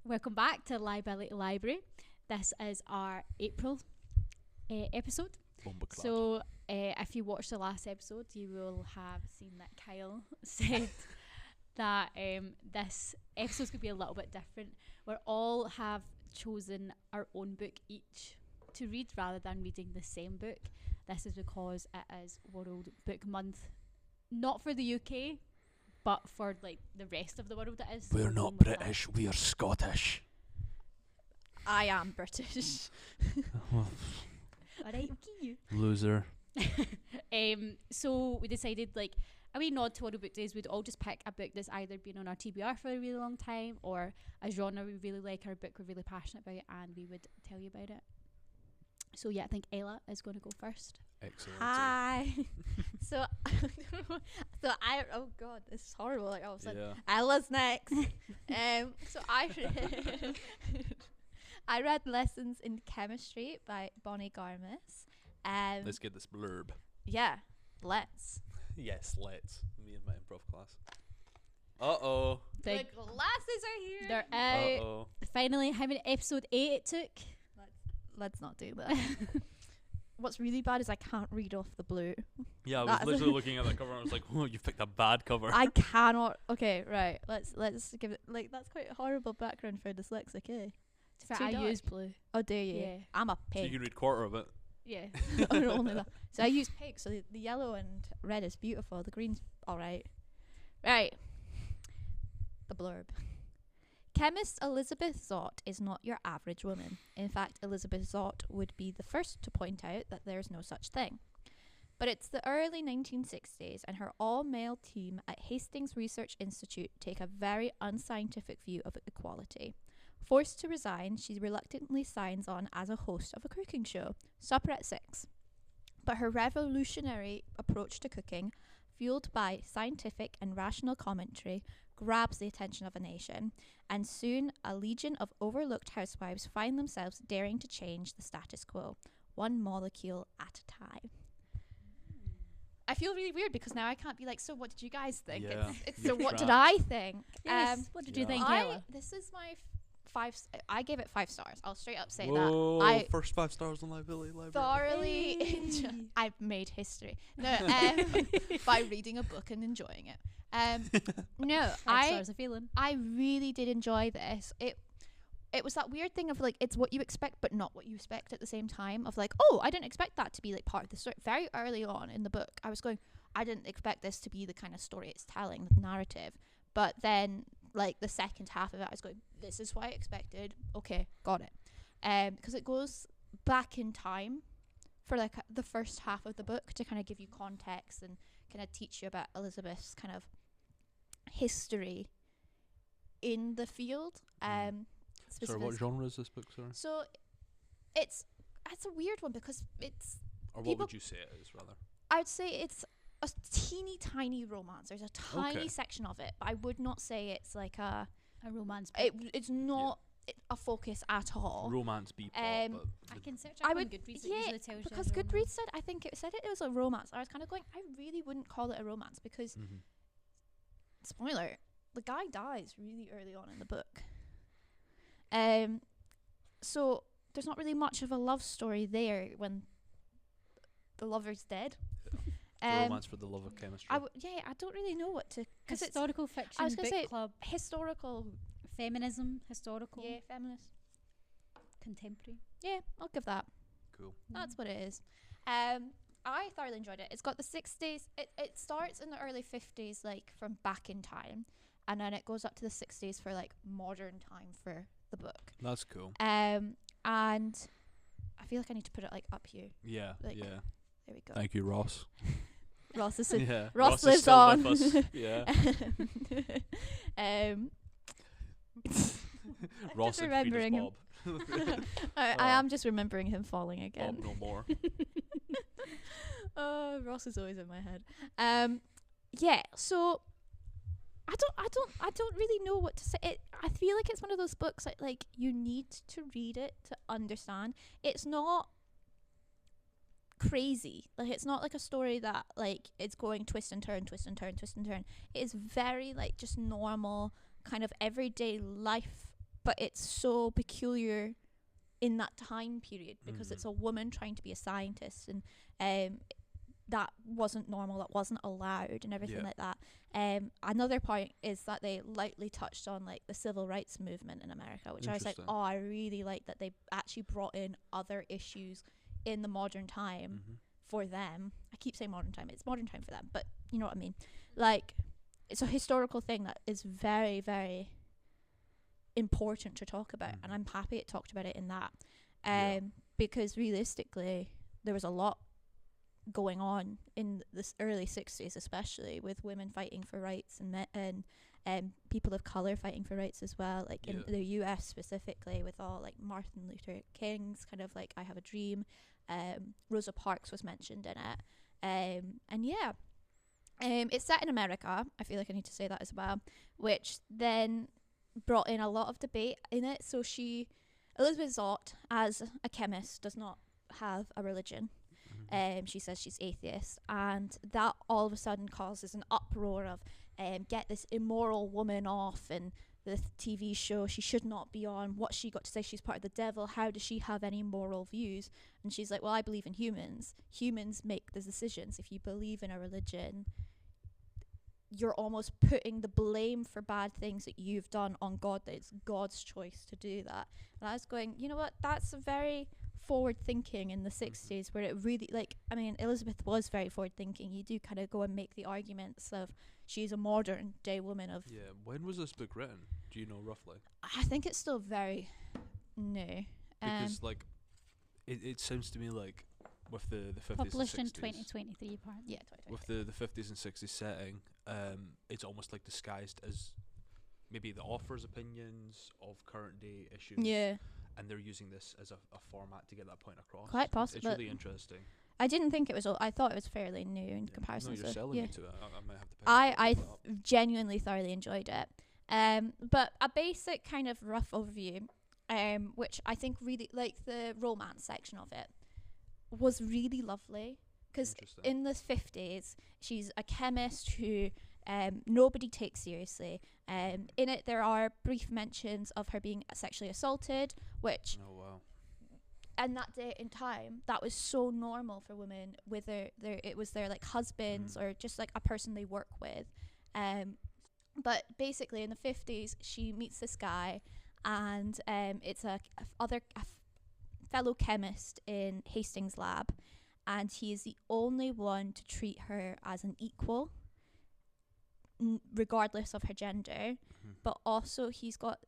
Welcome back to Liability Library. This is our April episode. Bumbleclad. So, if you watched the last episode, you will have seen that Kyle said that this episode's going to be a little bit different. We all have chosen our own book each to read rather than reading the same book. This is because it is World Book Month, not for the UK, but for like the rest of the world it is. We're not British, we are Scottish. I am British. Alright, okay, you. Loser. So we decided, like, a wee nod to World Book Days, we'd all just pick a book that's either been on our TBR for a really long time or a genre we really like or a book we're really passionate about, and we would tell you about it. So yeah, I think Ella is going to go first. Excellent. Hi. so oh god, this is horrible. Like all of a sudden, Yeah. Ella's next. So I read Lessons in Chemistry by Bonnie Garmis. Let's get this blurb. Yeah, let's. Yes, let's. Me and my improv class. Uh-oh. The glasses are here. They're out. Uh-oh. Finally, how many episode 8 it took? Let's not do that. What's really bad is I can't read off the blue. Yeah, I was That's- literally looking at that cover and I was like, oh, you picked a bad cover. I cannot. Okay, right. Let's give it. Like that's quite a horrible background for a dyslexic, eh? So Too I dark. use blue. Oh, do you? Yeah. I'm a So you pig. can read quarter of it. Yeah. Only that. So I use pink. So the yellow and red is beautiful. The green's all right. Right. The blurb. Chemist Elizabeth Zott is not your average woman. In fact, Elizabeth Zott would be the first to point out that there's no such thing. But it's the early 1960s, and her all-male team at Hastings Research Institute take a very unscientific view of equality. Forced to resign, she reluctantly signs on as a host of a cooking show, Supper at 6. But her revolutionary approach to cooking, fueled by scientific and rational commentary, grabs the attention of a nation, and soon a legion of overlooked housewives find themselves daring to change the status quo, one molecule at a time. I feel really weird because now I can't be like, so what did you guys think? Yeah, It's you're so what did trapped. I think? Yes. What did you yeah. think, Ella? This is my I gave it 5 stars. I'll straight up say Whoa, that. I first 5 stars on Liability Library. thoroughly Hey. I've made history. No, by reading a book and enjoying it. No, 5 stars of feeling. I really did enjoy this. It was that weird thing of like it's what you expect but not what you expect at the same time, of like, oh, I didn't expect that to be like part of the story. Very early on in the book I was going, I didn't expect this to be the kind of story it's telling, the narrative. But then like the second half of it I was going, this is what I expected. Okay, got it. Because it goes back in time for like the first half of the book to kind of give you context and kind of teach you about Elizabeth's kind of history in the field. Sorry, what genre is this book, sorry? So it's a weird one because it's, Or what people- would you say it is, rather? I would say it's a teeny tiny romance. There's a tiny Okay. section of it, but I would not say it's like a romance book. it's not a focus at all. Romance B-plot, Um, but I can search I up on would- Goodreads. It yeah, usually tells you because a romance. Goodreads said, I think it said it was a romance. I was kind of going, I really wouldn't call it a romance because mhm. spoiler, the guy dies really early on in the book. So there's not really much of a love story there when the lover's dead. Romance for the love of chemistry. I don't really know what to, because it's Historical fiction I was gonna book say- club, historical. feminism, historical, Yeah, feminist. contemporary. Yeah, I'll give that. Cool. That's what it is. I thoroughly enjoyed it. It's got the 60s. It starts in the early 50s, like from back in time, and then it goes up to the 60s for like modern time for the book. That's cool. And I feel like I need to put it like up here. Yeah, like- yeah. There we go. Thank you, Ross. Ross is Yeah, Ross is lives still on. with us. Yeah. Ross just and remembering him. Bob. I am just remembering him falling again. Bob no more. Oh, Ross is always in my head. Yeah, so I don't really know what to say. I feel like it's one of those books that like you need to read it to understand. It's not crazy. Like it's not like a story that like it's going twist and turn, twist and turn, twist and turn. It is very like just normal kind of everyday life but it's so peculiar in that time period because it's Mhm. a woman trying to be a scientist, and that wasn't normal, that wasn't allowed, and everything Yeah. like that. Another point is that they lightly touched on like the civil rights movement in America, which I was like, Interesting. oh, I really like that they actually brought in other issues in the modern time Mhm. for them. I keep saying modern time, it's modern time for them, but you know what I mean. Like, it's a historical thing that is very, very important to talk about, and Mhm. I'm happy it talked about it in that. Yeah. Because realistically, there was a lot going on in this early 60s, especially with women fighting for rights and people of color fighting for rights as well, like in Yeah. the US specifically, with all like Martin Luther King's kind of like I Have a Dream. Rosa Parks was mentioned in it. And yeah, it's set in America. I feel like I need to say that as well, which then brought in a lot of debate in it. So Elizabeth Zott, as a chemist, does not have a religion. Mhm. She says she's atheist, and that all of a sudden causes an uproar of get this immoral woman off, and the TV show she should not be on. What's she got to say? She's part of the devil. How does she have any moral views? And she's like, well, I believe in humans. Humans make the decisions. If you believe in a religion, you're almost putting the blame for bad things that you've done on God, that it's God's choice to do that. And I was going, you know what, that's a very forward thinking in the 60s, where it really, like, I mean, Elizabeth was very forward thinking. You do kind of go and make the arguments of she's a modern day woman of, Yeah. When was this book written? Do you know roughly? I think it's still very new. Because like, it sounds to me like with the 50s Published in and 60s, 2023, apparently. Yeah, 2020. with the 50s and 60s setting, it's almost like disguised as maybe the author's opinions of current day issues. Yeah, And they're using this as a format to get that point across. quite It's possible. really interesting. I didn't think it was I thought it was fairly new in Yeah. comparison. No, you're So, selling yeah. me to it. I might have to pick I it up. genuinely thoroughly enjoyed it. But a basic kind of rough overview, which I think really, like, the romance section of it was really lovely, because Interesting. in the 50s she's a chemist who nobody takes seriously. In it there are brief mentions of her being sexually assaulted, which Oh wow. and that day in time that was so normal for women, with their it was their like husbands or just like a person they work with. But basically in the 50s she meets this guy, and it's a fellow chemist in Hastings lab, and he is the only one to treat her as an equal, regardless of her gender. But also he's got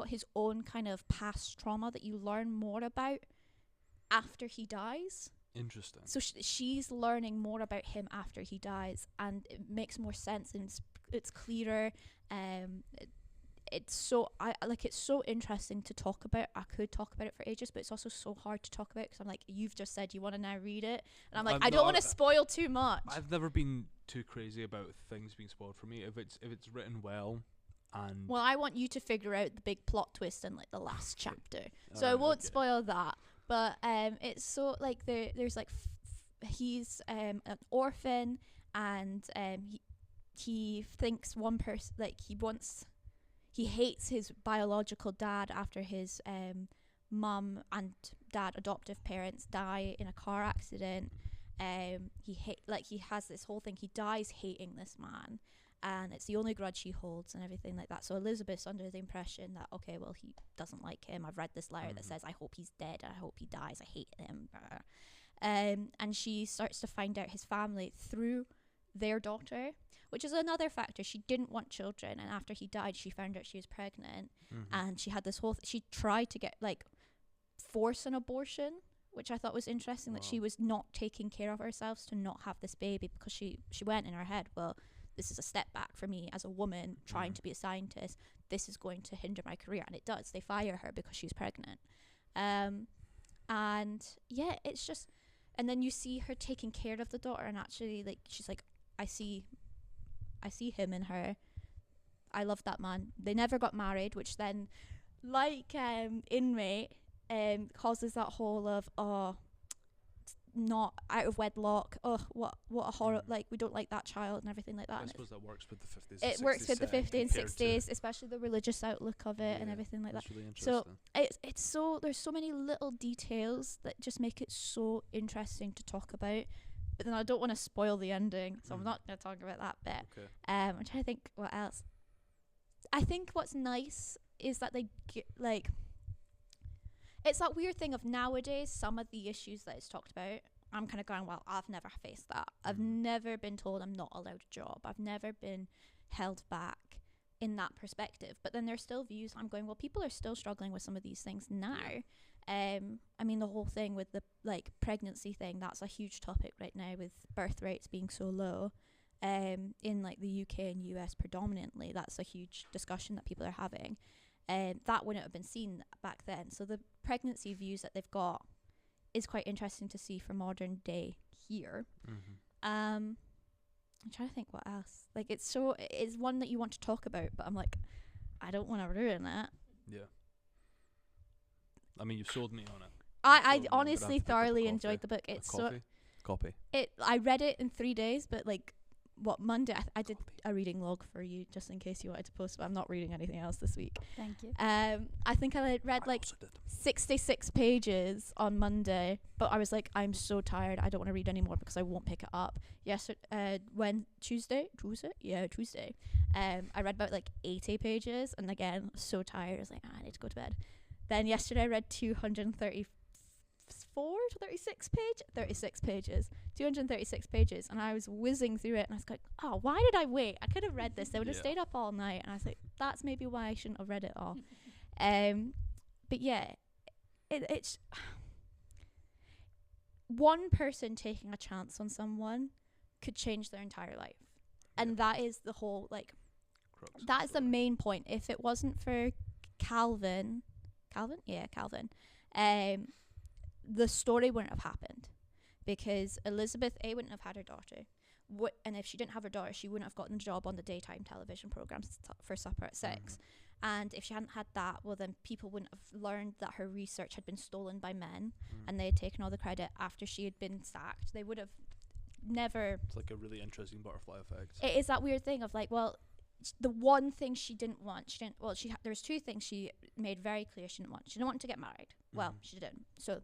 his own kind of past trauma that you learn more about after he dies. Interesting. So she's learning more about him after he dies, and it makes more sense, and it's clearer. It's so it's so interesting to talk about. I could talk about it for ages, but it's also so hard to talk about because I'm like, you've just said you want to now read it, and I'm like, I don't want to spoil too much. I've never been too crazy about things being spoiled for me. If it's written well, and Well, I want you to figure out the big plot twist in like the last chapter, so I Alright, won't okay. spoil that. But it's so like there's like he's an orphan, and he thinks one person, like, he hates his biological dad after his mum and dad, adoptive parents, die in a car accident. He has this whole thing. He dies hating this man, and it's the only grudge he holds and everything like that. So Elizabeth's under the impression that, okay, well, he doesn't like him. I've read this letter that says, I hope he's dead, I hope he dies, I hate him. And she starts to find out his family through their daughter, which is another factor. She didn't want children, and after he died she found out she was pregnant, and she had this whole she tried to get force an abortion, which I thought was interesting. That she was not taking care of herself to not have this baby, because she went in her head, well, this is a step back for me as a woman trying to be a scientist. This is going to hinder my career, and it does. They fire her because she's pregnant. And yeah, it's just, and then you see her taking care of the daughter, and actually, like, she's like, I see him in her. I love that man. They never got married, which then, like Inmate, causes that whole of, not out of wedlock. Oh, what a horror! Like, we don't like that child and everything like that. I And suppose that works with the 50s. it works with the 50s and 60s, especially the religious outlook of it and everything like that. That's really So interesting. it's so, there's so many little details that just make it so interesting to talk about. But then I don't want to spoil the ending, so I'm not going to talk about that bit. Okay. I'm trying to think what else. I think what's nice is that they like, it's that weird thing of nowadays, some of the issues that it's talked about, I'm kind of going, well, I've never faced that. I've never been told I'm not allowed a job. I've never been held back in that perspective. But then there's still views I'm going, well, people are still struggling with some of these things now. I mean, the whole thing with the like pregnancy thing, that's a huge topic right now with birth rates being so low. In like the UK and US predominantly, that's a huge discussion that people are having. That wouldn't have been seen back then. So the pregnancy views that they've got is quite interesting to see for modern day here. I'm trying to think what else. Like, it's one that you want to talk about, but I'm like, I don't want to ruin it. Yeah. I mean, you've sold me on it. I honestly thoroughly enjoyed the book. It's Copy. I read it in 3 days, but like, what, Monday I did a reading log for you just in case you wanted to post, but I'm not reading anything else this week. Thank you. I think I read like 66 pages on Monday, but I was like, I'm so tired, I don't want to read anymore because I won't pick it up. Tuesday, I read about like 80 pages, and again, so tired, I was like, I need to go to bed. Then yesterday I read 236 pages, 236 pages, and I was whizzing through it, and I was like, oh, why did I wait? I could have read this. I would have stayed up all night. And I was like, that's maybe why I shouldn't have read it all. But yeah, it's one person taking a chance on someone could change their entire life. And that is the whole, like, that is the main point. If it wasn't for Calvin, the story wouldn't have happened, because Elizabeth A wouldn't have had her daughter, and if she didn't have her daughter, she wouldn't have gotten a job on the daytime television programs for Supper at 6. And if she hadn't had that, well, then people wouldn't have learned that her research had been stolen by men, and they had taken all the credit after she had been sacked. They would have never. It's like a really interesting butterfly effect. It is that weird thing of like, well, the one thing she didn't want, there's two things she made very clear she didn't want. She didn't want to get married. Well, she didn't. So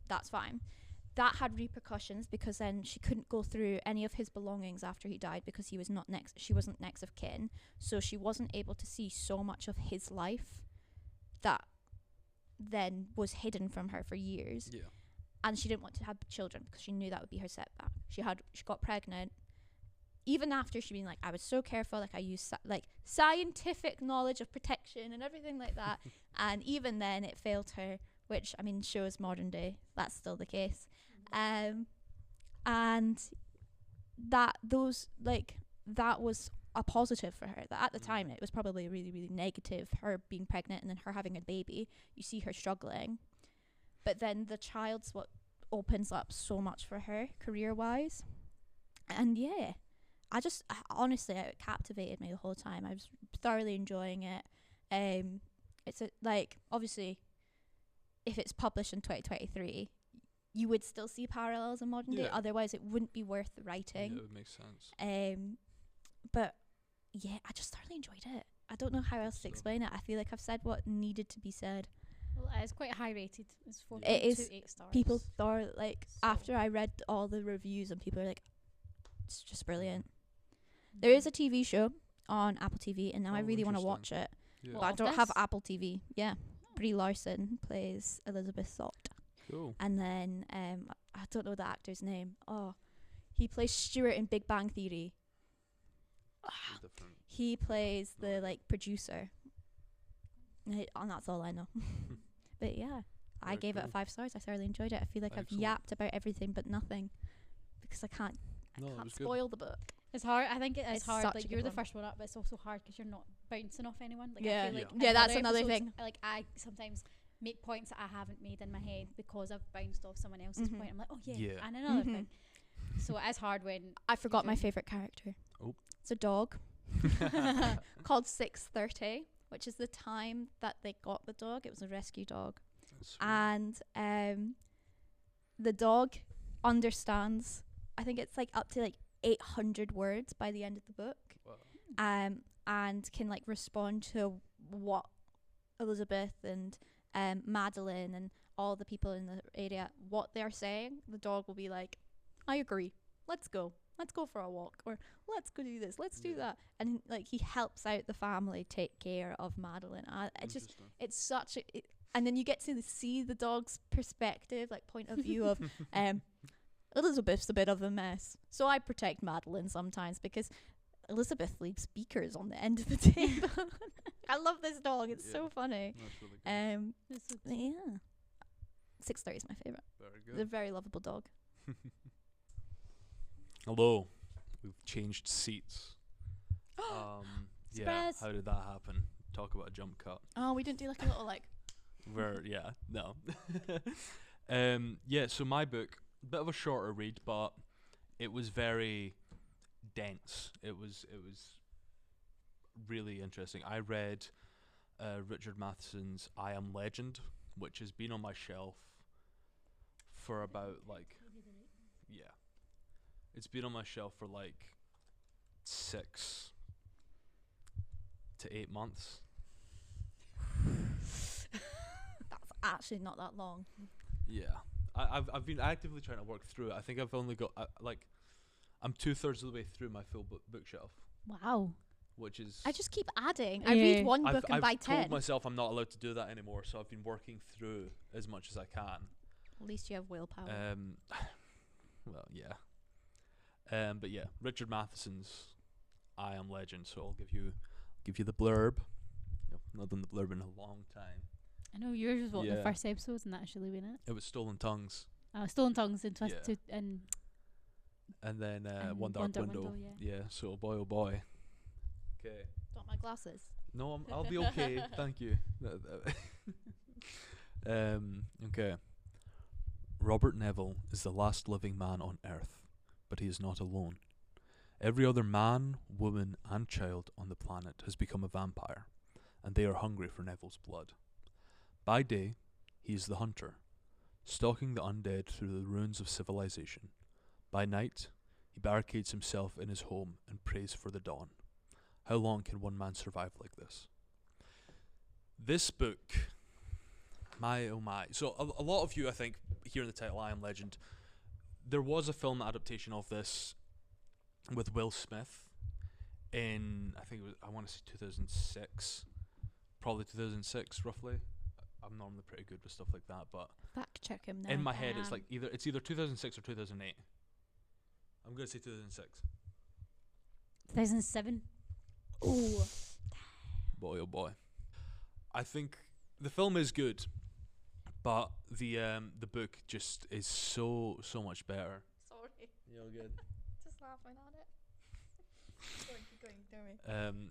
that's fine. That had repercussions, because then she couldn't go through any of his belongings after he died, because she wasn't next of kin. So she wasn't able to see so much of his life that then was hidden from her for years. Yeah. And she didn't want to have children because she knew that would be her setback. She got pregnant. Even after she'd been like, I was so careful, like I used scientific knowledge of protection and everything like that. And even then it failed her, which, I mean, shows modern day that's still the case. And that was a positive for her. That at the time it was probably really, really negative, her being pregnant and then her having a baby. You see her struggling. But then the child's what opens up so much for her career-wise. And yeah, honestly, it captivated me the whole time. I was thoroughly enjoying it. It's obviously, if it's published in 2023, you would still see parallels in modern day. Otherwise, it wouldn't be worth writing. Yeah, it would make sense. But yeah, I just thoroughly enjoyed it. I don't know how else to explain it. I feel like I've said what needed to be said. Well, it's quite high rated. It's 4.28 stars. People after I read all the reviews, and people are like, it's just brilliant. There is a TV show on Apple TV, and now I really want to watch it. Yeah. But I don't have Apple TV. Yeah. Brie Larson plays Elizabeth Zott. Cool. And then I don't know the actor's name. Oh, he plays Stuart in Big Bang Theory. He plays the producer. And that's all I know. But yeah, I gave it 5 stars. I thoroughly enjoyed it. I feel like I've yapped about everything but nothing, because I can't spoil the book. It's hard. I think it's hard. Like, you're the first one up, but it's also hard because you're not bouncing off anyone. Like, I feel like that's another thing. Like, I sometimes make points that I haven't made in my head because I've bounced off someone else's point. I'm like, oh yeah. And another thing. So it is hard when I forgot my favorite character. Oh, it's a dog called 6:30, which is the time that they got the dog. It was a rescue dog, and the dog understands. I think it's like up to like 800 words by the end of the book. Wow. And can like respond to what Elizabeth and Madeline and all the people in the area, what they're saying. The dog will be like, I agree, let's go for a walk, or let's go do this, let's do that. And like he helps out the family take care of Madeline. It's such a and then you get to see the dog's perspective, like point of view of Elizabeth's a bit of a mess, so I protect Madeline sometimes because Elizabeth leaves beakers on the end of the table. I love this dog. It's so funny. That's really good. Yeah. 630 is my favorite. Very It's a good. very lovable dog. Hello. We've changed seats. Yeah. Surprise. How did that happen? Talk about a jump cut. Oh, we didn't do like a little like. No. Yeah. So my book, bit of a shorter read, but it was very dense. It was really interesting. I read Richard Matheson's I Am Legend, which has been on my shelf for about it's been on my shelf for like 6 to 8 months. That's actually not that long. Yeah, I've been actively trying to work through it. I think I've only got I'm 2/3 of the way through my full bookshelf, Wow. which is I just keep adding. I Yeah. read one book and I've buy told 10. myself I'm not allowed to do that anymore, so I've been working through as much as I can. At least you have willpower. Well, yeah. But yeah, Richard Matheson's I Am Legend. So I'll give you the blurb. I've not done the blurb in a long time. I know yours was one of the Yeah. first episodes, and that actually been it. It was Stolen Tongues, Stolen Tongues and Yeah. Twisted and and then And One Dark Window. yeah. So oh boy. Okay. Got my glasses. No, I'll be okay. Thank you. Okay. Robert Neville is the last living man on Earth, but he is not alone. Every other man, woman, and child on the planet has become a vampire, and they are hungry for Neville's blood. By day, he is the hunter, stalking the undead through the ruins of civilization. By night, he barricades himself in his home and prays for the dawn. How long can one man survive like this? This book, my oh my. So a lot of you, I think, hear the title I Am Legend. There was a film adaptation of this with Will Smith in, I think it was, I want to say 2006. Probably 2006, roughly. I'm normally pretty good with stuff like that, but Fact check him now. in my head it's like either 2006 or 2008. I'm going to say 2006. 2007. Oh. Boy, oh boy. I think the film is good, but the book just is so much better. Sorry. You're good. Just laughing at it. Keep going, tell me.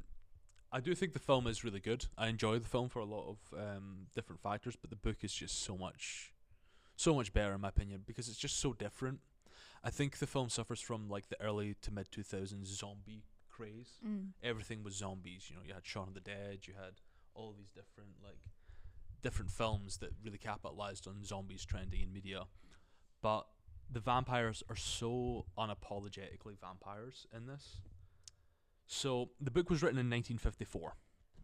I do think the film is really good. I enjoy the film for a lot of different factors, but the book is just so much better in my opinion because it's just so different. I think the film suffers from like the early to mid 2000s zombie craze. Everything was zombies. You know, you had Shaun of the Dead, you had all these different films that really capitalized on zombies trending in media. But the vampires are so unapologetically vampires in this. So the book was written in 1954.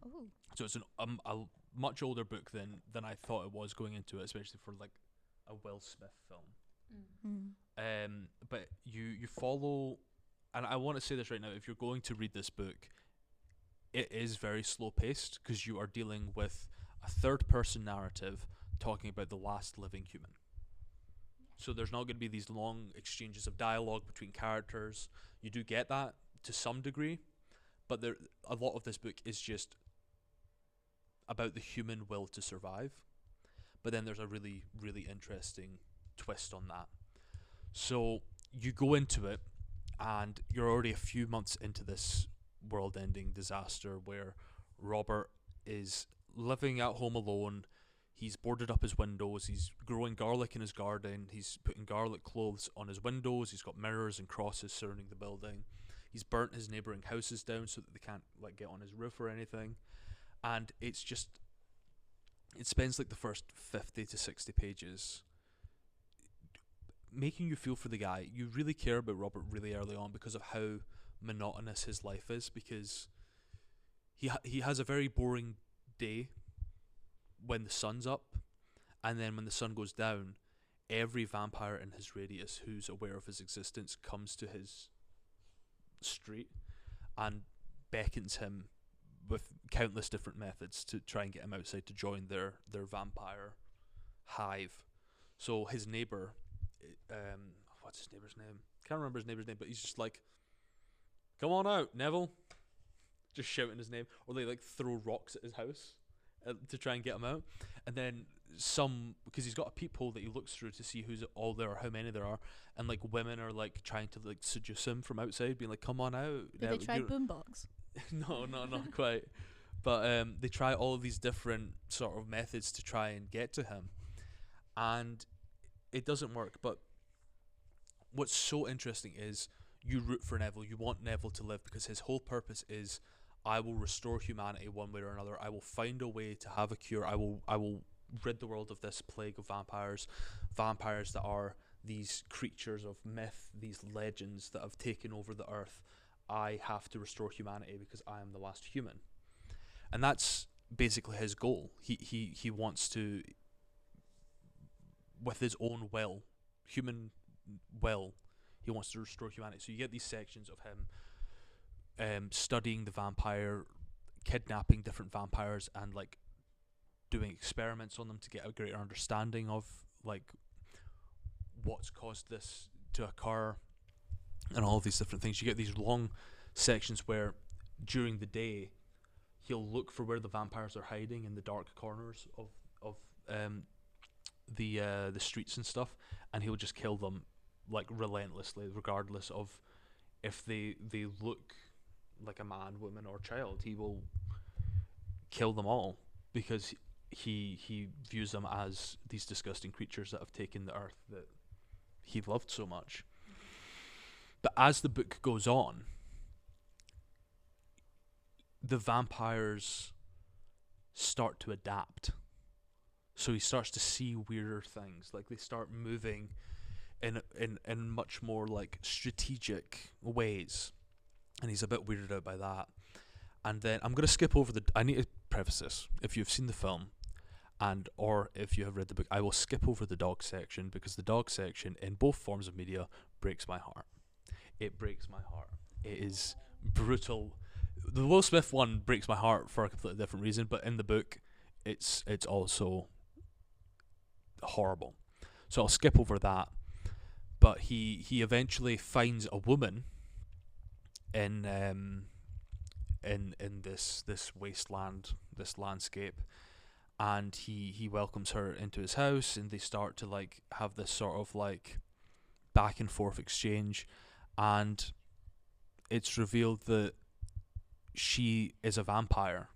Oh. So it's a much older book than I thought it was going into it, especially for like a Will Smith film. But you follow, and I want to say this right now, if you're going to read this book, it is very slow paced because you are dealing with a third person narrative talking about the last living human. So there's not going to be these long exchanges of dialogue between characters. You do get that to some degree, but a lot of this book is just about the human will to survive. But then there's a really, really interesting twist on that. So you go into it, and you're already a few months into this world-ending disaster where Robert is living at home alone. He's boarded up his windows. He's growing garlic in his garden. He's putting garlic clothes on his windows. He's got mirrors and crosses surrounding the building. He's burnt his neighbouring houses down so that they can't like get on his roof or anything. And it's just, it spends like the first 50 to 60 pages making you feel for the guy. You really care about Robert really early on because of how monotonous his life is, because he has a very boring day when the sun's up, and then when the sun goes down, every vampire in his radius who's aware of his existence comes to his street and beckons him with countless different methods to try and get him outside to join their vampire hive. So his neighbor, what's his neighbor's name? Can't remember his neighbor's name, but he's just like, "Come on out, Neville," just shouting his name, or they like throw rocks at his house to try and get him out. And then because he's got a peephole that he looks through to see who's all there or how many there are, and like women are like trying to like seduce him from outside, being like, "Come on out." Did they try boombox? No, not quite. But they try all of these different sort of methods to try and get to him, and it doesn't work. But what's so interesting is you root for Neville. You want Neville to live because his whole purpose is, I will restore humanity one way or another. I will find a way to have a cure. I will rid the world of this plague of vampires that are these creatures of myth, these legends that have taken over the earth. I have to restore humanity because I am the last human. And that's basically his goal. He wants to, with his own will, human will, he wants to restore humanity. So you get these sections of him studying the vampire, kidnapping different vampires, and like doing experiments on them to get a greater understanding of like what's caused this to occur, and all of these different things. You get these long sections where during the day he'll look for where the vampires are hiding in the dark corners of the streets and stuff, and he'll just kill them like relentlessly, regardless of if they look like a man, woman, or child. He will kill them all because he views them as these disgusting creatures that have taken the earth that he loved so much. But as the book goes on, the vampires start to adapt. So he starts to see weirder things. Like they start moving in much more like strategic ways. And he's a bit weirded out by that. And then I'm going to skip over I need to preface this. If you've seen the film or if you have read the book, I will skip over the dog section, because the dog section in both forms of media breaks my heart. It breaks my heart. It is brutal. The Will Smith one breaks my heart for a completely different reason, but in the book, it's also horrible. So I'll skip over that. But he eventually finds a woman in this wasteland, this landscape, and he welcomes her into his house, and they start to like have this sort of like back and forth exchange, and it's revealed that she is a vampire,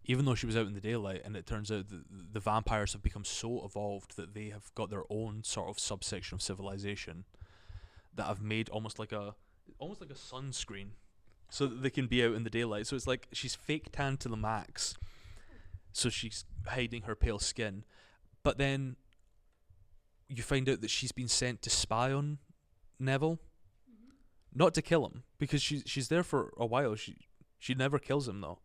even though she was out in the daylight. And it turns out that the vampires have become so evolved that they have got their own sort of subsection of civilization that have made almost like a sunscreen so that they can be out in the daylight. So it's like she's fake tan to the max, so she's hiding her pale skin. But then you find out that she's been sent to spy on Neville, not to kill him, because she's there for a while. She never kills him though.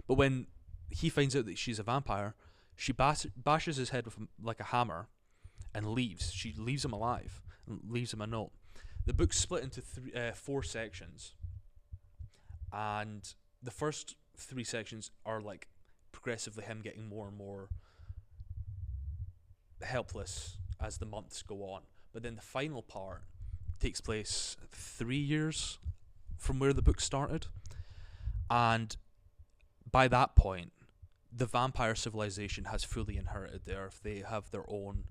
But when he finds out that she's a vampire, she bashes his head with like a hammer and leaves. She leaves him alive and leaves him a note. The book's split into 4 sections, and the first 3 sections are like progressively him getting more and more helpless as the months go on. But then the final part takes place 3 years from where the book started, and by that point, the vampire civilization has fully inherited the earth. They have their own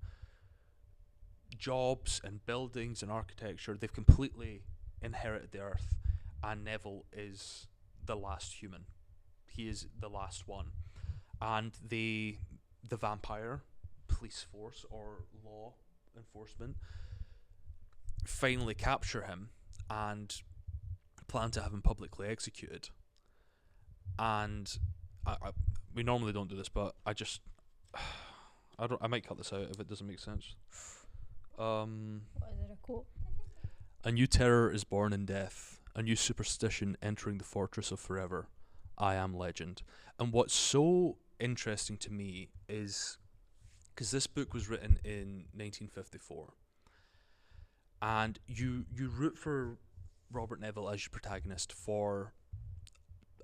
jobs and buildings and architecture. They've completely inherited the earth, and Neville is the last human. He is the last one, and the vampire police force or law enforcement finally capture him and plan to have him publicly executed. And we normally don't do this, but I might cut this out if it doesn't make sense. What is it, a quote? A new terror is born in death, a new superstition entering the fortress of forever. I am legend. And what's so interesting to me is because this book was written in 1954, and you root for Robert Neville as your protagonist for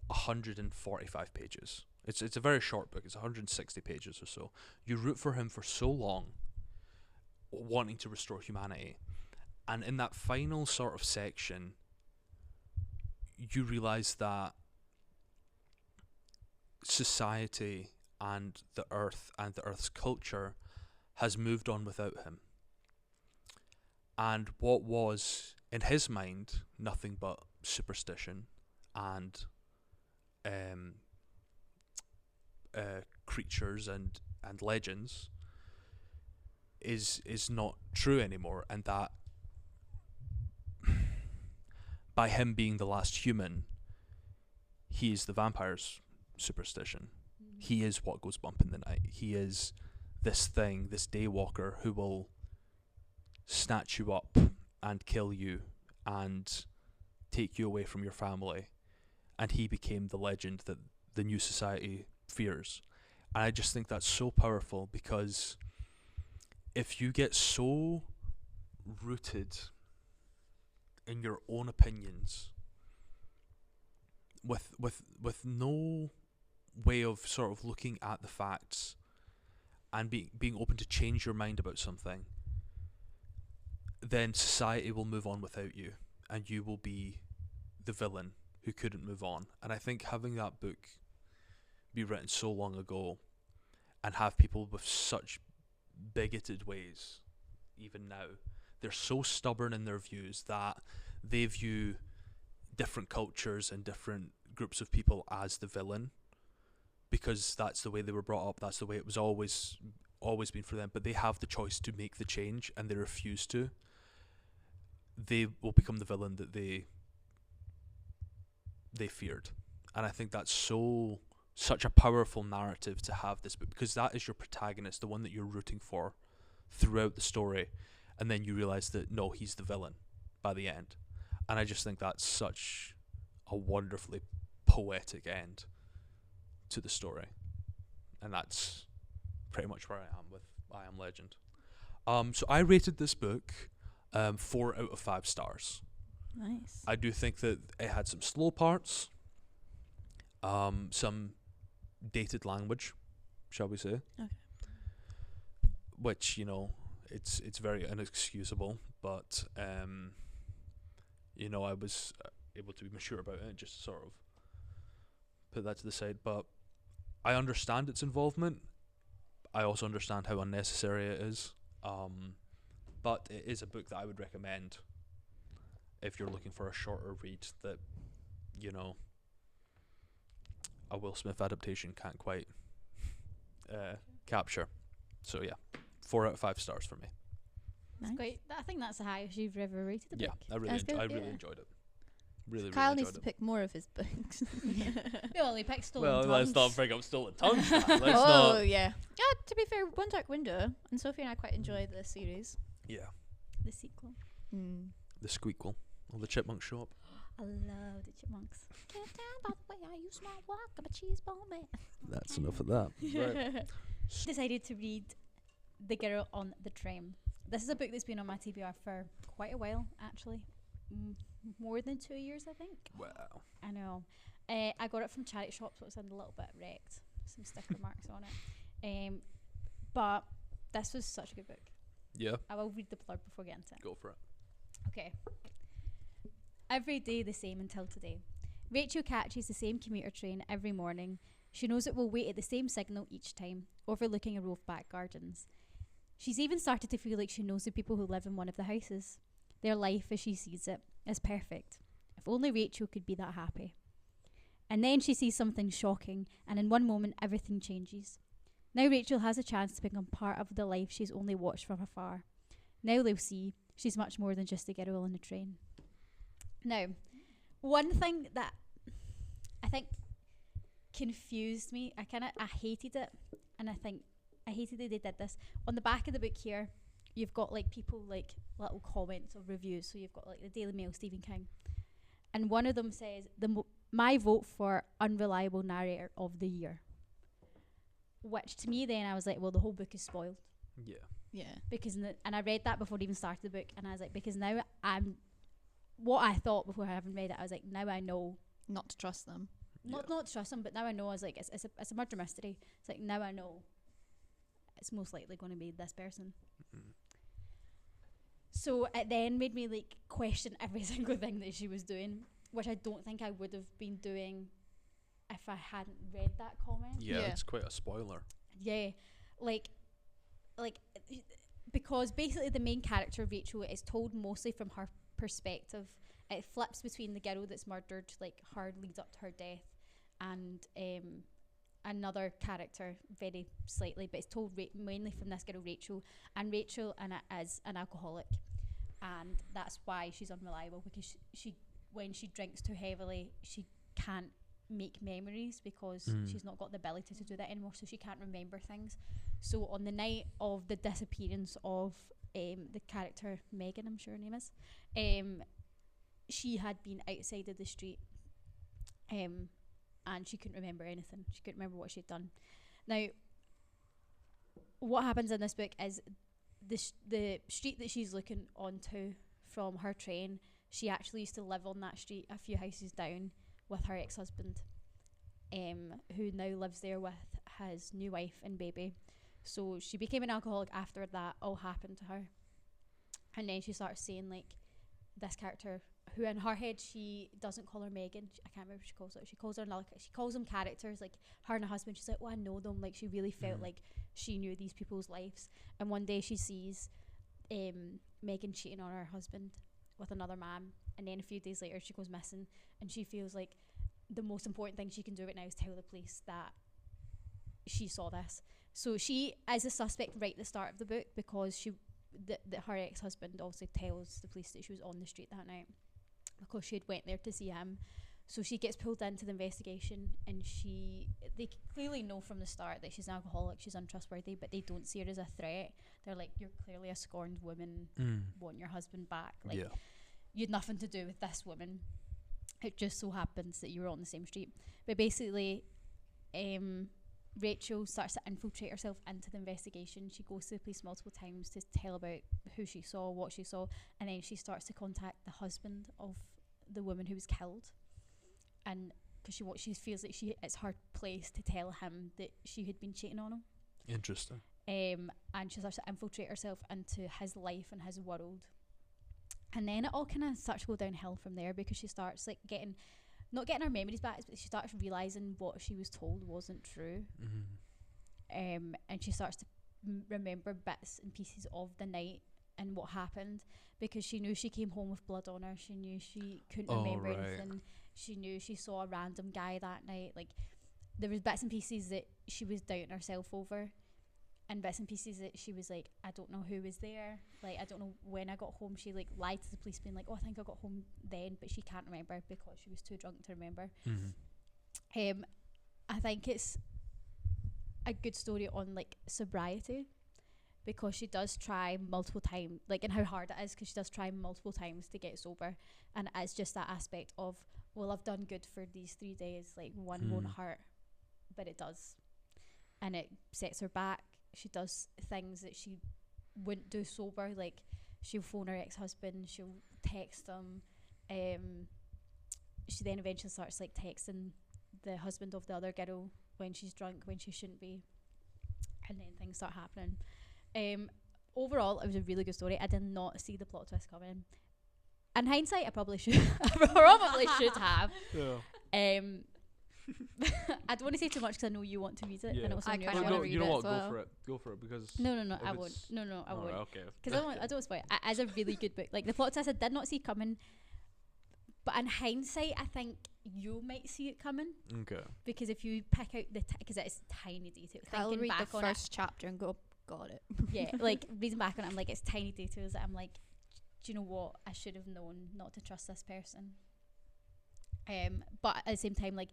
145 pages. It's a very short book. It's 160 pages or so. You root for him for so long, wanting to restore humanity. And in that final sort of section, you realise that society and the Earth's culture has moved on without him. And what was, in his mind, nothing but superstition and creatures and legends is not true anymore, and that by him being the last human, he is the vampire's superstition. He is what goes bump in the night. He is this thing, this daywalker who will snatch you up and kill you and take you away from your family. And he became the legend that the new society fears. And I just think that's so powerful, because if you get so rooted in your own opinions with no way of sort of looking at the facts and being open to change your mind about something, then society will move on without you, and you will be the villain who couldn't move on. And I think having that book be written so long ago and have people with such bigoted ways, even now, they're so stubborn in their views that they view different cultures and different groups of people as the villain, because that's the way they were brought up, that's the way it was always been for them. But they have the choice to make the change, and they refuse to. They will become the villain that they feared. And I think that's such a powerful narrative to have this book, because that is your protagonist, the one that you're rooting for throughout the story, and then you realise that no, he's the villain by the end. And I just think that's such a wonderfully poetic end to the story. And that's pretty much where I am with I Am Legend. So I rated this book 4 out of 5 stars. Nice. I do think that it had some slow parts, some dated language, shall we say. Okay. Which, it's very inexcusable, but I was able to be mature about it and just sort of put that to the side. But I understand its involvement. I also understand how unnecessary it is. But it is a book that I would recommend if you're looking for a shorter read that, a Will Smith adaptation can't quite capture. So yeah, 4 out of 5 stars for me. Nice. Great. I think that's the highest you've ever rated a Yeah, book. I really That's good, really yeah. enjoyed it. Really, Kyle really needs enjoyed to pick more of his books. We only picked Stolen Well, Tongues. let's not bring up Stolen Tongues. Let's Oh not. yeah. To be fair, One Dark Window and Sophie and I quite enjoy the series. Yeah, The sequel. the squeakquel. Well, the chipmunks show up. I love the chipmunks. Can't tell by the way I use my walk, I'm a cheese ball man. That's enough of that. Right. Decided to read The Girl on the Train. This is a book that's been on my TBR for quite a while, actually. More than 2 years, I think. Wow. I know. I got it from charity shop, so it's a little bit wrecked. Some sticker marks on it. But this was such a good book. Yeah, I will read the blurb before getting to it. go for it. Okay. Every day the same until today. Rachel catches the same commuter train every morning. She knows it will wait at the same signal each time, overlooking a row of back gardens. She's even started to feel like she knows the people who live in one of the houses. Their life, as she sees it, is perfect. If only Rachel could be that happy. And then she sees something shocking, and in one moment everything changes. Now Rachel has a chance to become part of the life she's only watched from afar. Now they'll see she's much more than just a girl on a train. Now, one thing that I think confused me, I hated it, and I think I hated that they did this. On the back of the book here, you've got like people like little comments or reviews. So you've got like the Daily Mail, Stephen King, and one of them says my vote for unreliable narrator of the year. Which to me, then I was like, well, the whole book is spoiled. Yeah. Yeah. Because and I read that before I even started the book, and I was like, because now I'm what I thought before I haven't read it. I was like, now I know Not to trust them. not to trust them, but now I know. I was like, it's a murder mystery. It's like now I know it's most likely going to be this person. Mm. So it then made me like question every single thing that she was doing, which I don't think I would have been doing if I hadn't read that comment. Yeah, Yeah. it's quite a spoiler. Yeah, like because basically the main character Rachel is told mostly from her perspective. It flips between the girl that's murdered, like her lead up to her death, and another character very slightly, but it's told mainly from this girl Rachel, and Rachel is an alcoholic, and that's why she's unreliable, because she when she drinks too heavily she can't make memories because she's not got the ability to do that anymore, so she can't remember things. So on the night of the disappearance of the character Megan, I'm sure her name is, she had been outside of the street, and she couldn't remember anything. She couldn't remember what she'd done. Now, what happens in this book is the street that she's looking onto from her train, she actually used to live on that street a few houses down with her ex-husband, who now lives there with his new wife and baby. So she became an alcoholic after that all happened to her. And then she starts saying, like, this character, who in her head she doesn't call her Megan, I can't remember what she calls her. She calls her another. She calls them characters, like her and her husband. She's like, oh, I know them. Like, she really felt like she knew these people's lives. And one day she sees Megan cheating on her husband with another man, and then a few days later she goes missing, and she feels like the most important thing she can do right now is tell the police that she saw this. So she is a suspect right at the start of the book, because her ex-husband also tells the police that she was on the street that night because she had went there to see him. So she gets pulled into the investigation, and they clearly know from the start that she's an alcoholic, she's untrustworthy, but they don't see her as a threat. They're like, you're clearly a scorned woman, want your husband back. Like, you had nothing to do with this woman. It just so happens that you were on the same street. But basically, Rachel starts to infiltrate herself into the investigation. She goes to the police multiple times to tell about who she saw, what she saw, and then she starts to contact the husband of the woman who was killed, and because she feels like it's her place to tell him that she had been cheating on him. Interesting. And she starts to infiltrate herself into his life and his world, and then it all kind of starts to go downhill from there, because she starts like not getting her memories back, but she starts realising what she was told wasn't true. And she starts to remember bits and pieces of the night and what happened, because she knew she came home with blood on her. She knew she couldn't remember anything. She knew she saw a random guy that night. Like, there was bits and pieces that she was doubting herself over, and bits and pieces that she was like, I don't know who was there, like, I don't know when I got home. She like lied to the police, being like, oh, I think I got home then, but she can't remember because she was too drunk to remember. I think it's a good story on like sobriety, because she does try multiple times, like, and how hard it is, because she does try multiple times to get sober, and it's just that aspect of, well, I've done good for these 3 days, like, one won't hurt, but it does, and it sets her back. She does things that she wouldn't do sober, like she'll phone her ex-husband, she'll text him. She then eventually starts like texting the husband of the other girl when she's drunk, when she shouldn't be, and then things start happening. Overall, it was a really good story. I did not see the plot twist coming. In hindsight, I probably should have. Yeah. I don't want to say too much because I know you want to read it. Yeah. And also I know kinda you wanna want read you know it what? as well. Go for it, because No, if I won't. it's- No, I Alright, won't. okay. Because I don't spoil it. It is a really good book. Like, the plot twist I did not see coming, but in hindsight, I think you might see it coming, Okay. because if you pick out because it's tiny detail. I'll Thinking read the back on first chapter and go, got it. it, yeah, like reading back on it, I'm like, it's tiny details that I'm like, do you know what? I should have known not to trust this person. But at the same time, like,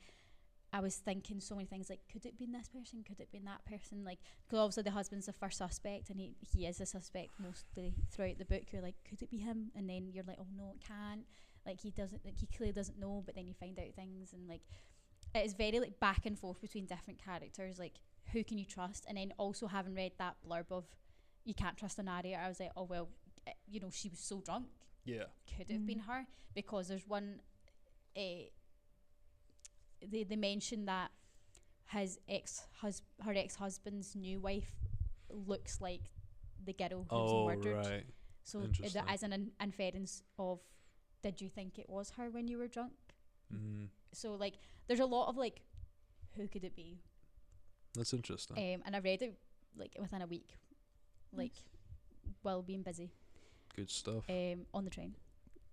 I was thinking so many things, like, could it be this person? Could it be that person? Like, because obviously the husband's the first suspect, and he is a suspect mostly throughout the book. You're like, could it be him? And then you're like, oh no, it can't. Like, he doesn't, like, he clearly doesn't know, but then you find out things, and like, it is very like back and forth between different characters. Like, who can you trust? And then also having read that blurb of you can't trust a narrator, I was like, oh well, you know, she was so drunk. Yeah. Could have been her, because there's one. They mention that her ex-husband's new wife looks like the girl who was murdered. Right. So Interesting. as an inference of, did you think it was her when you were drunk? So like, there's a lot of like, who could it be? That's interesting. And I read it like within a week, like while being busy. Good stuff. On the train.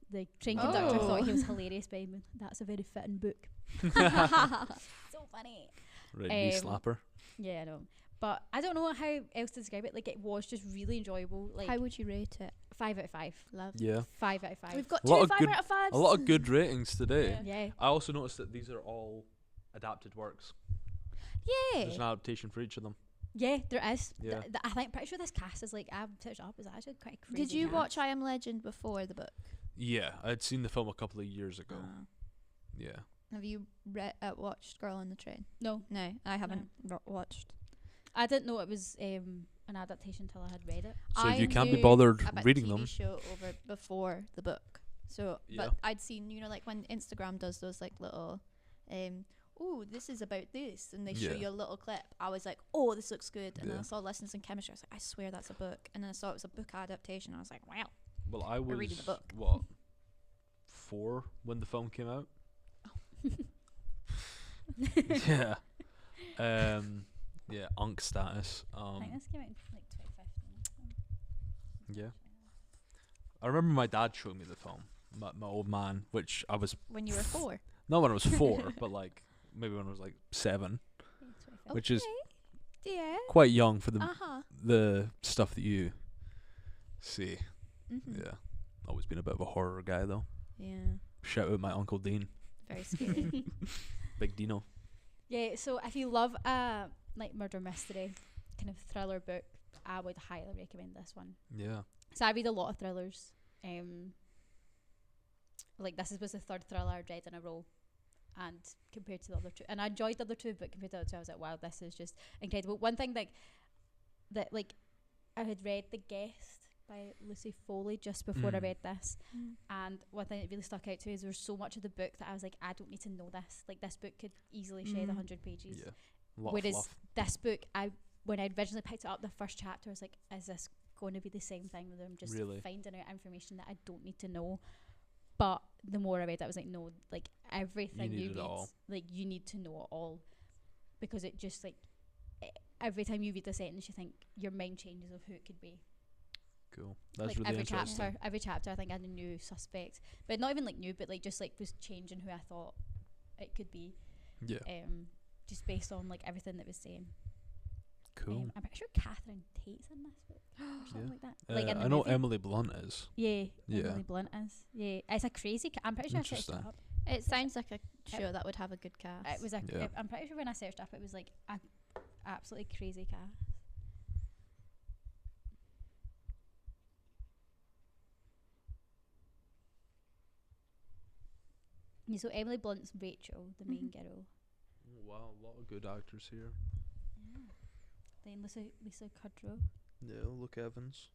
The train conductor thought he was hilarious by me. That's a very fitting book. So funny. Right, knee slapper. Yeah, I know. But I don't know how else to describe it. Like, it was just really enjoyable. Like, How would you rate it? 5 out of 5. Love. Yeah. 5 out of 5. We've got A lot 2 of 5 good- out of 5. A lot of good ratings today. Yeah. I also noticed that these are all adapted works. Yeah. There's an adaptation for each of them. Yeah, there is. Yeah. I think, pretty sure this cast is like, I've searched it up, is actually quite crazy. Did you cast. watch I Am Legend before the book? Yeah, I'd seen the film a couple of years ago. Yeah. Have you watched Girl on the Train? No. No, I haven't watched. I didn't know it was an adaptation until I had read it. So if you can't be knew bothered about reading the TV them. show over before the book. So, Yeah. but I'd seen, you know, like when Instagram does those like little, oh, this is about this, and they show Yeah. you a little clip. I was like, oh, this looks good, and then Yeah. I saw Lessons in Chemistry. I was like, I swear that's a book, and then I saw it was a book adaptation. I was like, wow. Well, I was reading the book. what 4 when the film came out. Yeah. Yeah. Unk status. I think this came out in like 2015. Yeah. I remember my dad showing me the film. My old man, which I was When you were 4. not when I was 4, but like maybe when I was like 7, which is Yeah. quite young for Uh-huh. the stuff that you see. Mm-hmm. Yeah. Always been a bit of a horror guy though. Yeah. Shout out my Uncle Dean, Very scary. Big Dino. Yeah, so if you love a like murder mystery kind of thriller book, I would highly recommend this one. Yeah. So I read a lot of thrillers. Like, this was the third thriller I'd read in a row, and compared to the other two, and I enjoyed the other two, but compared to the other two, I was like, wow, this is just incredible. One thing that I had read The Guest by Lucy Foley just before I read this, and one thing that really stuck out to me is there was so much of the book that I was like, I don't need to know this. Like, this book could easily shed 100 pages. Yeah. A lot Whereas of fluff. this book, when I originally picked it up, the first chapter, I was like, is this going to be the same thing where I'm just Really? finding out information that I don't need to know? But the more I read it, I was like, no, like, everything need you it read, all. like, you need to know it all, because it just, like, every time you read a sentence, you think your mind changes of who it could be. Cool. That's Like, really interesting. every chapter, I think I had a new suspect, but not even like new, but like just like was changing who I thought it could be. Yeah. Just based on like everything that was saying. Cool. I'm pretty sure Catherine Tate's in this book or something Yeah. like that. Like in the I know movie. Emily Blunt is. Yeah, Yeah. Emily Blunt is. Yeah, it's a crazy. I'm pretty sure I searched it Interesting. up. It sounds like a show that would have a good cast. It was a. Yeah. I'm pretty sure when I searched up, it was like a absolutely crazy cast. Yeah, so Emily Blunt's Rachel, the main girl. Oh, wow, a lot of good actors here. Yeah. Then Lisa Kudrow, Yeah, Luke Evans.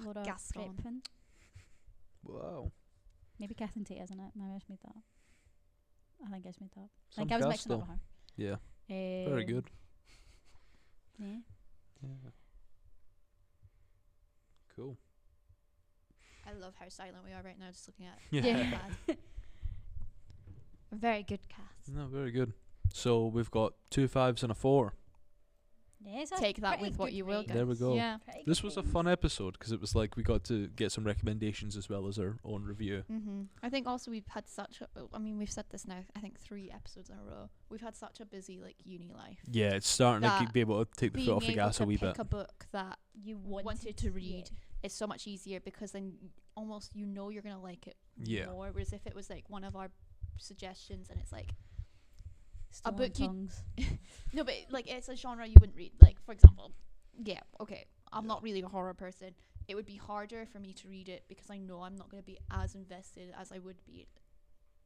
Laura Gaston. Prepon. Wow. Maybe Catherine Tate, isn't it? Maybe I just made that up. I think I just made that up. I Some think I was cast mixing up though. with her. Yeah. Very good. Yeah. Yeah. Cool. I love how silent we are right now, just looking at Yeah. Yeah. Very good cast. No, very good. So we've got 2 5s and a 4. Yes, Take that with what you will, There we go. Yeah. This was a fun episode because it was like we got to get some recommendations as well as our own review. Mm-hmm. I think also we've had such a, I mean, we've said this now, I think 3 episodes in a row. We've had such a busy, like, uni life. Yeah, it's starting to That be able to take the foot Being off the able gas to a wee pick bit. a book that You wanted to read is so much easier, because then almost you know you're going to like it Yeah. more. Whereas if it was, like, one of our suggestions and it's like, Stolen book you- tongues. No, but like it's a genre you wouldn't read. Like for example, I'm not really a horror person. It would be harder for me to read it because I know I'm not going to be as invested as I would be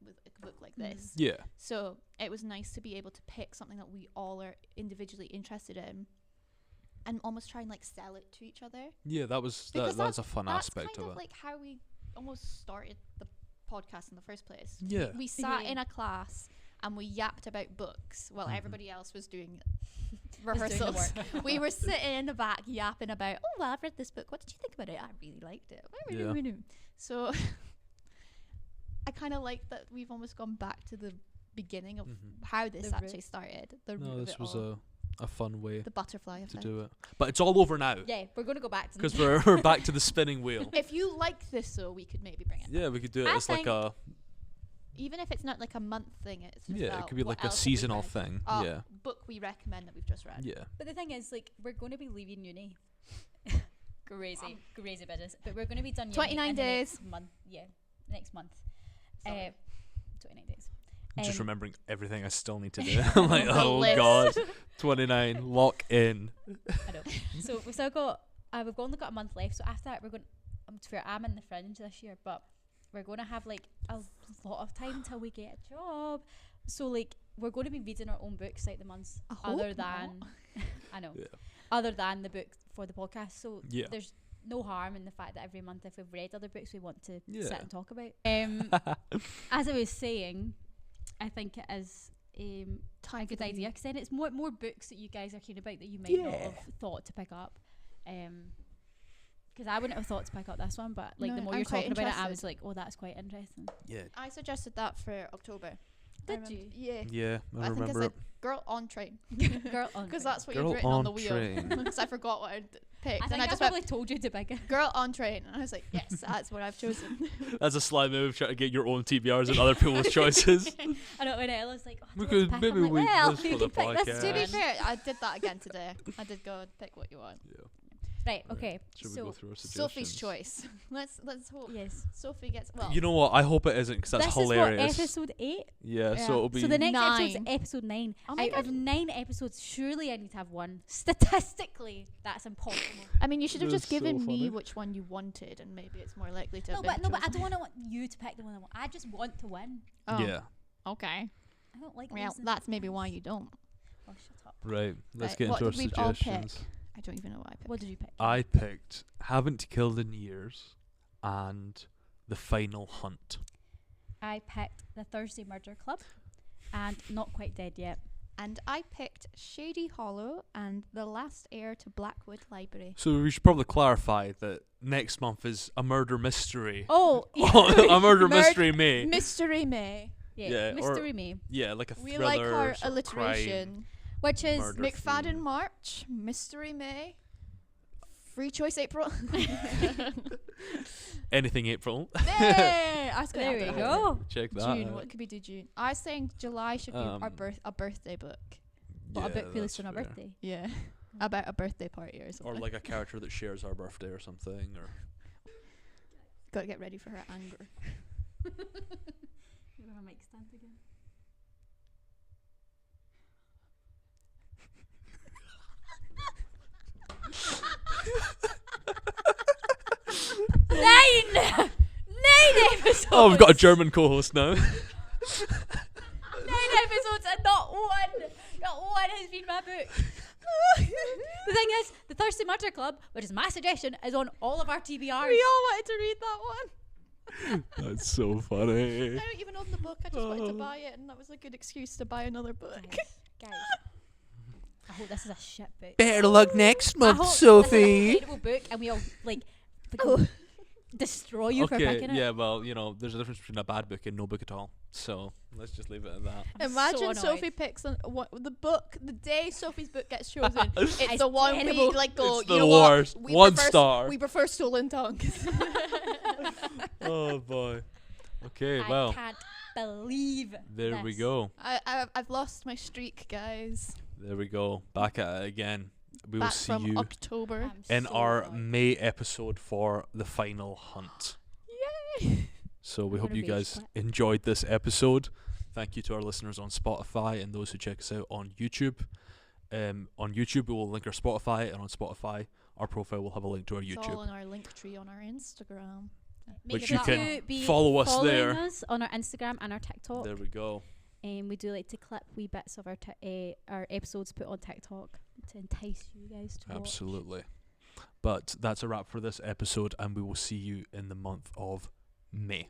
with a book like this. Yeah. So it was nice to be able to pick something that we all are individually interested in, and almost try and like sell it to each other. Yeah, that was Because that's a fun That's aspect kind of of it. like how we almost started the podcast in the first place. Yeah. We sat Yeah. in a class and we yapped about books while Mhm. everybody else was doing Was doing the rehearsals. work. We were sitting in the back yapping about, oh, well, I've read this book. What did you think about it? I really liked it. Yeah. So I kind of like that we've almost gone back to the beginning of Mhm. how this The root. actually started. The root No, of this it was all. a fun way The butterfly to effect. do it. But it's all over now Yeah, we're going to go back to because we're back to the spinning wheel. If you like this, though, we could maybe bring it. Yeah, we could do it I as like think a Even if it's not like a month thing, it's just it could be what like a else have we seasonal read? thing. A Yeah. book we recommend that we've just read. Yeah. But the thing is, like, we're going to be leaving uni. crazy business. But we're going to be done uni 29 in the days. next month. Yeah, next month. Sorry. 29 days. I'm just Um, remembering everything I still need to do. I'm like, The oh list. god, 29, lock in. I know. So we've still got, we've only got a month left. So after that, we're going. To be fair, I'm in the fringe this year, but we're going to have like a lot of time until we get a job. So like we're going to be reading our own books like the months I other hope than I know Yeah. other than the book for the podcast. So Yeah. there's no harm in the fact that every month if we've read other books we want to Yeah. sit and talk about. As I was saying, I think it is a Time for good the idea because then it's more books that you guys are keen about that you might not have thought to pick up. Because I wouldn't have thought to pick up this one, but like No, the more I'm you're quite talking about it, I interested. was like, oh, that's quite interesting. Yeah. I suggested that for October. I Did remember- you? Yeah. Yeah, I think I remember said it. Girl on train. Girl on Because train. that's what Girl you'd written on the on wheel. train. Because I forgot what I'd picked. I and think I I just probably went, told you to pick it. girl on train. And I was like, yes, that's what I've chosen. That's a sly move, trying to get your own TBRs and other people's choices. I know when Ella's like, oh, I We don't know could what to pick. maybe I'm we like, well, this you for the can pick this podcast. To be one. fair, I did that again today. I did go pick what you want. Yeah. Right, Right. okay. Should we So go through our suggestions? Sophie's choice. Let's hope yes. Sophie gets well. You know what? I hope it isn't because that's this hilarious. is what, episode 8? yeah, Yeah. so it'll be. So the next episode's 9. episode 9. Oh my Out of God. 9 episodes, surely I need to have one. Statistically, that's impossible. I mean, you should have That's just given so me funny. which one you wanted, and maybe it's more likely to. No, have been but I chosen. don't want you to pick the one I want. I just want to win. Oh, Yeah. Okay. I don't like Well, losing. that's maybe why you don't. Oh, shut up. Right. Let's Right, get what into our did we all pick? suggestions. I don't even know what I picked. What did you pick? I picked Haven't Killed in Years and The Final Hunt. I picked The Thursday Murder Club and Not Quite Dead Yet. And I picked Shady Hollow and The Last Heir to Blackwood Library. So we should probably clarify that next month is a murder mystery. Oh, A murder Murd- mystery May. Mystery May. Yeah, or- Mystery Me, Yeah, like a We thriller. like our sort of alliteration. which is Murder McFadden theme. March, Mystery May, Free Choice April. Anything April. There, I was gonna there add we that. go. Check that. June. out. What could we do June? I was saying July should be Um, a birthday book. What a Yeah, book we that's listen on fair. birthday. Yeah, about a birthday party or Or something. like a character that shares our birthday or something. Or Got to get ready for her anger. You have a mic stand again. Nine episodes. oh, we've got a German co-host now. 9 episodes and not one has been my book. The thing is, the Thirsty Murder Club, which is my suggestion, is on all of our TBRs. We all wanted to read that one. That's so funny. I don't even own the book. I just wanted to Oh. buy it, and that was a good excuse to buy another book. Guys, I hope this is a shit book. Better luck next I hope this is an incredible book, and we all like fucking destroy you for Okay, picking it. yeah, well, you know, there's a difference between a bad book and no book at all. So let's just leave it at that. I'm Imagine so annoyed. Sophie picks the book the day Sophie's book gets chosen. It's It's the one terrible. we like go. It's you the know worst. what? We One prefer star. We prefer Stolen Tongues. Oh boy. Okay, I well, can't believe there we this. go. I've lost my streak, guys. There we go. Back at it again. We will Back see from you October. I'm in so our annoyed. May episode for the final hunt. Yay! So we I'm hope gonna you rage guys quit. enjoyed this episode. Thank you to our listeners on Spotify and those who check us out on YouTube. On YouTube, we will link our Spotify, and on Spotify, our profile will have a link to our It's YouTube. all on our link tree on our Instagram. Which Make you sure can to be follow us following there. us on our Instagram and our TikTok. There we go. We do like to clip wee bits of our episodes put on TikTok to entice you guys to watch. Absolutely. But that's a wrap for this episode, and we will see you in the month of May.